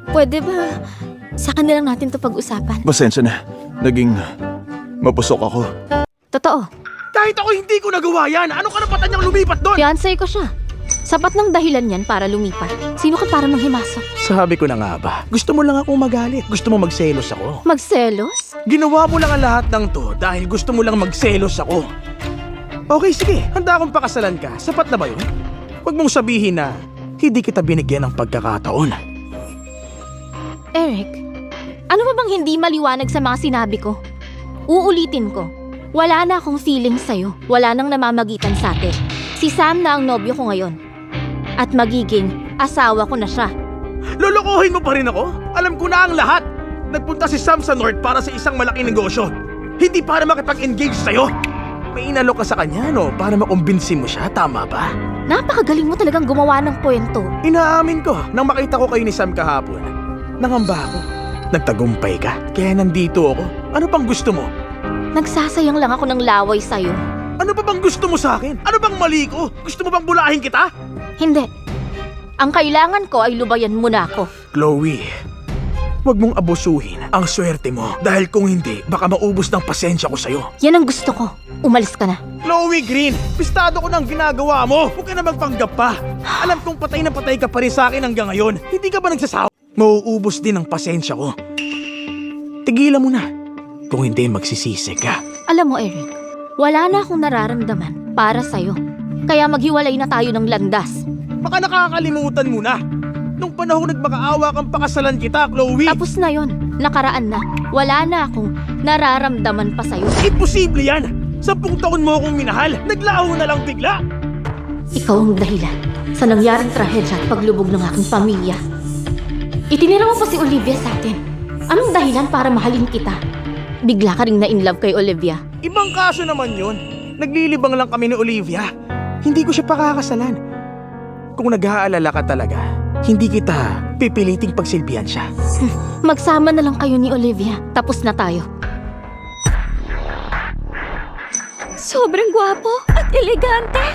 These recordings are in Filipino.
Pwede ba sa kanila natin to pag-usapan? Pasensya na. Naging mapusok ako. Totoo, Kahit ako hindi ko nagawa yan, ano karapatan niyang lumipat doon? fiancé ko siya. Sapat ng dahilan yan para lumipat. Sino ka para manghimasok? Sabi ko na nga ba, gusto mo lang akong magalit. Gusto mo magselos ako. Magselos? Ginawa mo lang ang lahat ng to dahil gusto mo lang magselos ako. Okay, sige. Handa akong pakasalan ka. Sapat na ba yun? Huwag mong sabihin na hindi kita binigyan ng pagkakataon. Eric, ano ba bang hindi maliwanag sa mga sinabi ko? Uulitin ko. Wala na akong feeling sa'yo. Wala nang namamagitan sa atin. Si Sam na ang nobyo ko ngayon. At magiging asawa ko na siya. Lolokohin mo pa rin ako? Alam ko na ang lahat. Nagpunta si Sam sa North para sa isang malaking negosyo. Hindi para makipag-engage sa'yo. May inalok ka sa kanya, no? Para makumbinsi mo siya, tama ba? Napakagaling mo talagang gumawa ng kwento. Inaamin ko, nang makita ko kayo ni Sam kahapon, nangamba ako. Nagtagumpay ka, kaya nandito ako. Ano pang gusto mo? Nagsasayang lang ako ng laway sa'yo. Ano pa bang gusto mo sa akin? Ano bang mali ko? Gusto mo bang bulahin kita? Hindi. Ang kailangan ko ay lubayan mo na ako. Chloe, huwag mong abusuhin ang swerte mo. Dahil kung hindi, baka maubos ng pasensya ko sa'yo. Yan ang gusto ko. Umalis ka na. Chloe Green, pistado ko ng ginagawa mo. Huwag ka na magpanggap pa. Alam kong patay na patay ka pa rin sa akin hanggang ngayon. Hindi ka ba nagsasawa? Mauubos din ang pasensya ko. Tigilan mo na. Kung hindi, magsisisi ka. Alam mo, Eric, wala na akong nararamdaman para sa'yo. Kaya maghiwalay na tayo ng landas. Baka nakakalimutan mo na. Nung panahon nagmakaawa kang pakasalan kita, Chloe. Tapos na yon, nakaraan na. Wala na akong nararamdaman pa sa'yo. Imposible yan. 10 taon mo akong minahal. Naglaho na lang bigla. Ikaw ang dahilan sa nangyaring trahedya at paglubog ng aking pamilya. Itinira mo pa si Olivia sa atin. Anong dahilan para mahalin kita? Bigla ka ring na-inlove kay Olivia. Ibang kaso naman yun. Naglilibang lang kami ni Olivia. Hindi ko siya pakakasalan. Kung nag-aalala ka talaga, hindi kita pipiliting pagsilbihan siya. Magsama na lang kayo ni Olivia. Tapos na tayo. Sobrang gwapo at elegante.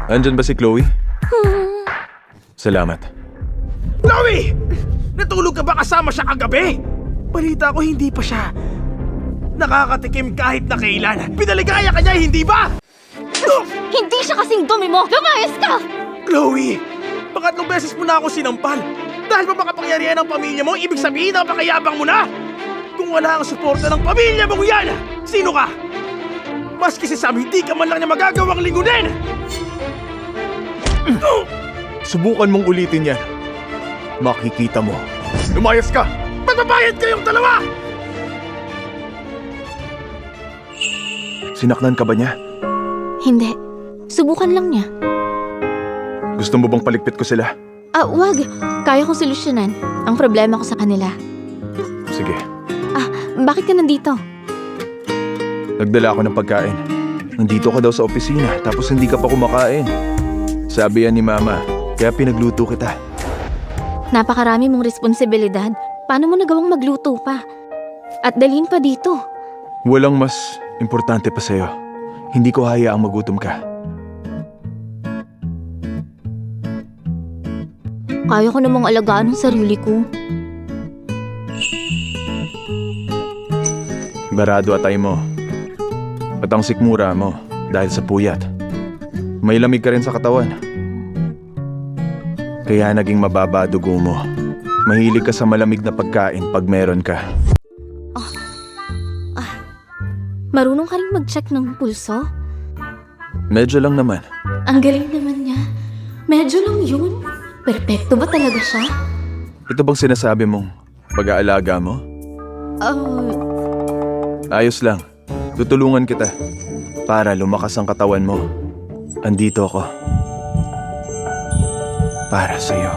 Andyan ba si Chloe? Salamat. Chloe! Natulog ka ba kasama siya kagabi? Balita ko hindi pa siya nakakatikim kahit na kailan. Pinaligaya ka niya, hindi ba? Hindi siya kasing dumi mo! Lumayas ka! Chloe! Pangatlong beses mo na ako sinampal. Dahil ba makapangyarihan ng pamilya mo, ibig sabihin na napakayabang mo na? Kung wala ang suporta ng pamilya mong yan, sino ka? Maski si Sam, hindi ka man lang niya magagawang lingunin! Subukan mong ulitin yan. Makikita mo. Lumayas ka! Magbabayad kayong dalawa! Sinaknan ka ba niya? Hindi. Subukan lang niya. Gusto mo bang paligpit ko sila? Wag. Kaya kong solusyonan ang problema ko sa kanila. Sige. Bakit ka nandito? Nagdala ako ng pagkain. Nandito ka daw sa opisina, tapos hindi ka pa kumakain. Sabi yan ni Mama, kaya pinagluto kita. Napakarami mong responsibilidad. Paano mo nagawang magluto pa? At dalhin pa dito. Walang mas importante pa sa'yo. Hindi ko hayaang magutom ka. Kaya ko namang alagaan ang sarili ko. Barado atay mo. At ang sikmura mo dahil sa puyat. May lamig ka rin sa katawan. Kaya naging mababa dugo mo. Mahilig ka sa malamig na pagkain pag meron ka. Marunong ka rin mag-check ng pulso? Medyo lang naman. Ang galing naman niya. Medyo lang yun. Perpekto ba talaga siya? Ito bang sinasabi mong pag-aalaga mo? Ayos lang. Tutulungan kita para lumakas ang katawan mo. Andito ako. Para sa'yo.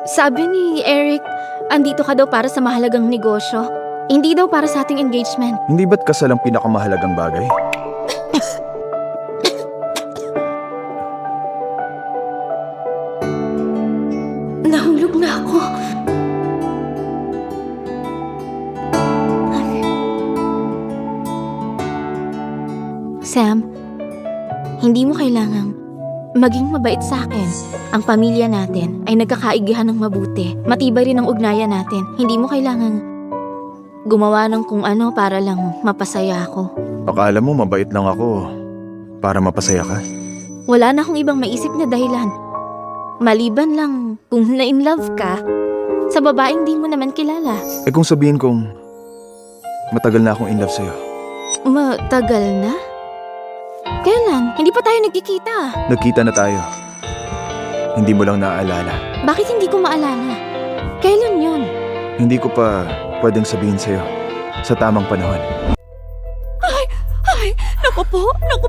Sabi ni Eric, andito ka daw para sa mahalagang negosyo. Hindi daw para sa ating engagement. Hindi ba't kasal ang pinakamahalagang bagay? Nahulog na ako. Sam, hindi mo kailangang maging mabait sa akin. Ang pamilya natin ay nagkakaigihan ng mabuti. Matibay rin ang ugnayan natin. Hindi mo kailangang gumawa ng kung ano para lang mapasaya ako. Akala mo mabait lang ako para mapasaya ka? Wala na akong ibang maisip na dahilan. Maliban lang kung na-in love ka sa babaeng di mo naman kilala. Eh kung sabihin kong matagal na akong in love sa'yo. Matagal na? Kailan? Hindi pa tayo nagkikita. Nagkita na tayo. Hindi mo lang naaalala. Bakit hindi ko maalala? Kailan yun? Hindi ko pa pwedeng sabihin sa'yo sa tamang panahon. Ay, naku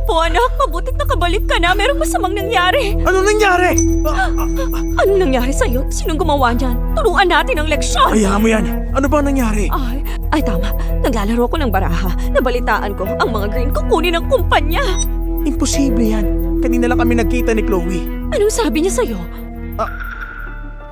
po anak, mabutit nakabalik ka na. Merong masamang nangyari. Ano nangyari? Anong nangyari sa'yo? Sinong gumawa niyan? Turuan natin ang leksyon. Hayaan mo yan. Ano ba nangyari? Ay tama. Naglalaro ko ng baraha. Nabalitaan ko ang mga green kukunin ng kumpanya. Imposible yan. Kanina lang kami nagkita ni Chloe. Anong sabi niya sa'yo?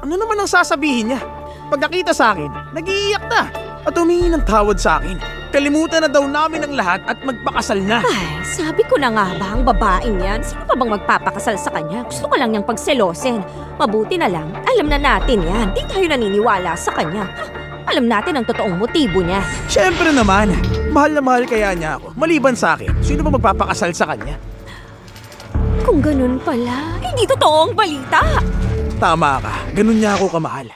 Ano naman ang sasabihin niya? Pag nakita sa akin, nag-iiyak na at humingi ng tawad sa akin. Kalimutan na daw namin ang lahat at magpakasal na. Ay, sabi ko na nga ba ang babaeng yan? Sino pa bang magpapakasal sa kanya? Gusto ko lang niyang pagselosin. Mabuti na lang, alam na natin yan. Di tayo naniniwala sa kanya. Alam natin ang totoong motibo niya. Siyempre naman, mahal na mahal kaya niya ako. Maliban sa akin, sino ba magpapakasal sa kanya? Kung ganun pala, hindi totoo ang balita. Tama ka, ganun niya ako kamahal.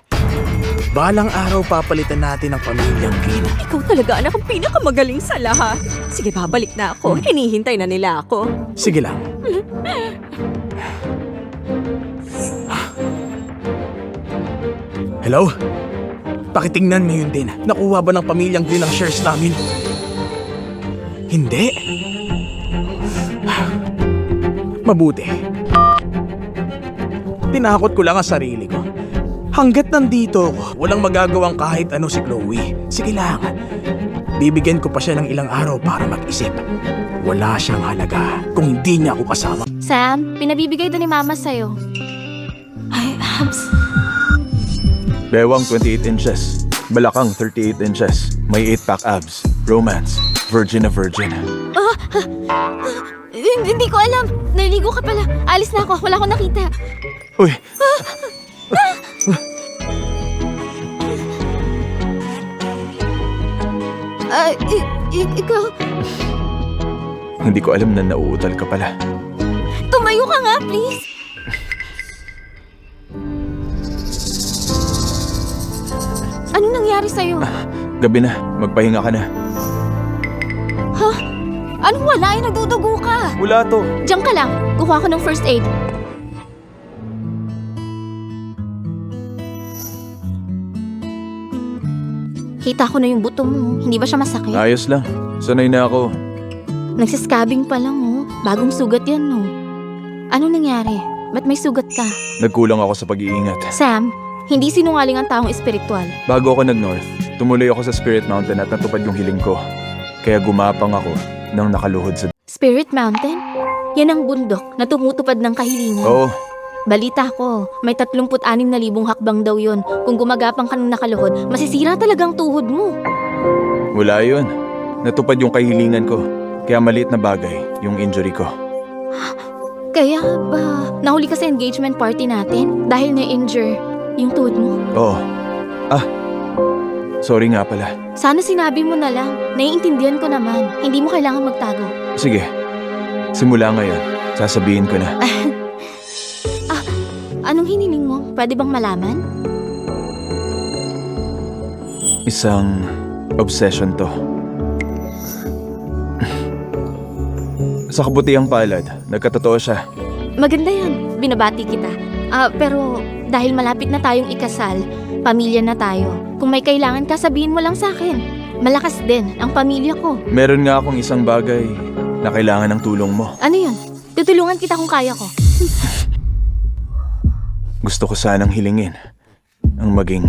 Balang araw papalitan natin ang pamilyang Green. Ikaw talaga anak ang pinakamagaling sa lahat. Sige, babalik na ako. Hinihintay na nila ako. Sige lang. Hello? Pakitingnan ngayon din. Nakuha ba ng pamilyang Green ang shares namin? Hindi. Mabuti. Tinakot ko lang ang sarili ko. Hanggat nandito ako, walang magagawang kahit ano si Chloe. Sige lang. Bibigyan ko pa siya ng ilang araw para mag-isip. Wala siyang halaga kung hindi niya ako kasama. Sam, pinabibigay to ni Mama sa'yo. Ay, abs. Bewang 28 inches. Balakang 38 inches. May 8-pack abs. Romance. Virgin na virgin. Hindi ko alam. Naligo ka pala. Alis na ako. Wala akong nakita. Uy! Ikaw, Hindi ko alam na nauutal ka pala. tumayo ka nga, please. Ano nangyari sa'yo? Gabi na. Magpahinga ka na. Anong wala? Ay, nagdudugo ka. Wala to. Diyan ka lang. Kukuha ko ng first aid. Kita ko na yung buto mo. Hindi ba siya masakit? Ayos lang. Sanay na ako. Nagsiscabbing pa lang, oh. Bagong sugat yan, no. Ano nangyari? Ba't may sugat ka? Nagkulang ako sa pag-iingat. Sam, hindi sinungaling ang taong espiritual. Bago ako nag-north, tumuloy ako sa Spirit Mountain at natupad yung hiling ko. Kaya gumapang ako nang nakaluhod sa... Spirit Mountain? Yan ang bundok na tumutupad ng kahilingan. Oo, Balita ko, may 36,000 hakbang daw yon. Kung gumagapang ka ng nakaluhod, masisira talagang tuhod mo. wala yun. Natupad yung kahilingan ko. Kaya maliit na bagay yung injury ko. Kaya ba, nahuli ka sa engagement party natin dahil na-injure yung tuhod mo? Oo. Sorry nga pala. Sana sinabi mo na lang. Naiintindihan ko naman. Hindi mo kailangan magtago. Sige, simula ngayon, sasabihin ko na. Anong hiniling mo? Pwede bang malaman? Isang obsession to. Sa kabutihang palad, nagkatotoo siya. Maganda yan. Binabati kita. Pero dahil malapit na tayong ikasal, pamilya na tayo. Kung may kailangan ka, sabihin mo lang sa akin. Malakas din ang pamilya ko. Meron nga akong isang bagay na kailangan ng tulong mo. Ano yun? Tutulungan kita kung kaya ko. Gusto ko sanang hilingin ang maging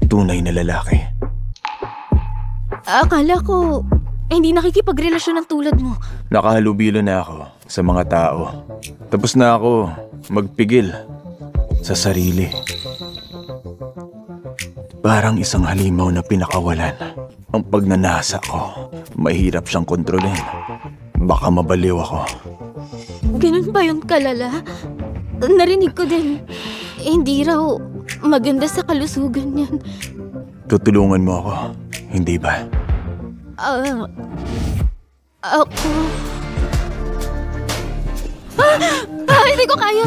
tunay na lalaki. Akala ko, hindi nakikipagrelasyon ng tulad mo. Nakahalubilo na ako sa mga tao. Tapos na ako magpigil sa sarili. Parang isang halimaw na pinakawalan. Ang pagnanasa ko, mahirap siyang kontrolin. Baka mabaliw ako. Ganun ba yun kalala? Narinig ko din. Hindi raw maganda sa kalusugan yan. Tutulungan mo ako, hindi ba? Ako... hindi ko kaya.